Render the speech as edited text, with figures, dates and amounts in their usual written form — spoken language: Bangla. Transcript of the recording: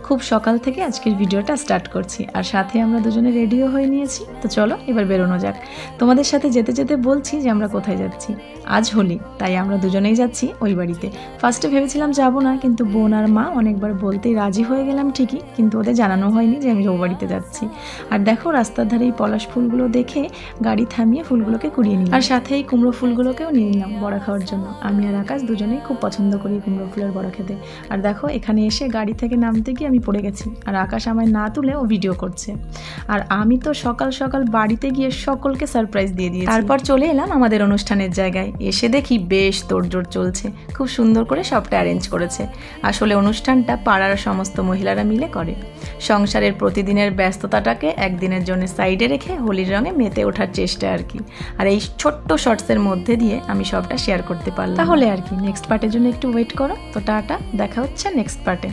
খুব সকাল থেকে আজকের ভিডিওটা স্টার্ট করছি আর সাথে আমরা দুজনে রেডিও হয়ে নিয়েছি। তো চলো এবার বেরোনো যাক। তোমাদের সাথে যেতে যেতে বলছি যে আমরা কোথায় যাচ্ছি। আজ হোলি, তাই আমরা দুজনেই যাচ্ছি ওই বাড়িতে। ফার্স্টে ভেবেছিলাম যাব না, কিন্তু বোন আর মা অনেকবার বলতেই রাজি হয়ে গেলাম ঠিকই, কিন্তু ওদের জানানো হয়নি যে আমি ও বাড়িতে যাচ্ছি। আর দেখো রাস্তার ধারে এই পলাশ ফুলগুলো দেখে গাড়ি থামিয়ে ফুলগুলোকে কুড়িয়ে নিলাম, আর সাথে এই কুমড়ো ফুলগুলোকেও নিয়ে নিলাম বড়া খাওয়ার জন্য। আমি আর আকাশ দুজনেই খুব পছন্দ করি কুমড়ো ফুলের বড়া খেতে। আর দেখো এখানে এসে গাড়ি থেকে নামতে গিয়ে আমি পড়ে গেছি, আর আকাশ আমায় না তুলে ও ভিডিও করছে। আর আমি তো সকাল সকাল বাড়িতে গিয়ে সকলকে সারপ্রাইজ দিয়ে দিয়েছি। তারপর চলে এলাম আমাদের অনুষ্ঠানের জায়গায়। এসে দেখি বেশ তোড়জোড় চলছে, খুব সুন্দর করে সবটা অ্যারেঞ্জ করেছে। আসলে অনুষ্ঠানটা পাড়ার সমস্ত মহিলারা মিলে করে। সংসারের প্রতিদিনের ব্যস্ততাটাকে একদিনের জন্য সাইডে রেখে হোলির রঙে মেতে ওঠার চেষ্টা আর কি। আর এই ছোট্ট শর্টসের মধ্যে দিয়ে আমি সবটা শেয়ার করতে পারলাম। তাহলে আর কি নেক্সট পার্টের জন্য একটু ওয়েট করো। তো টাটা, দেখা হচ্ছে নেক্সট পার্টে।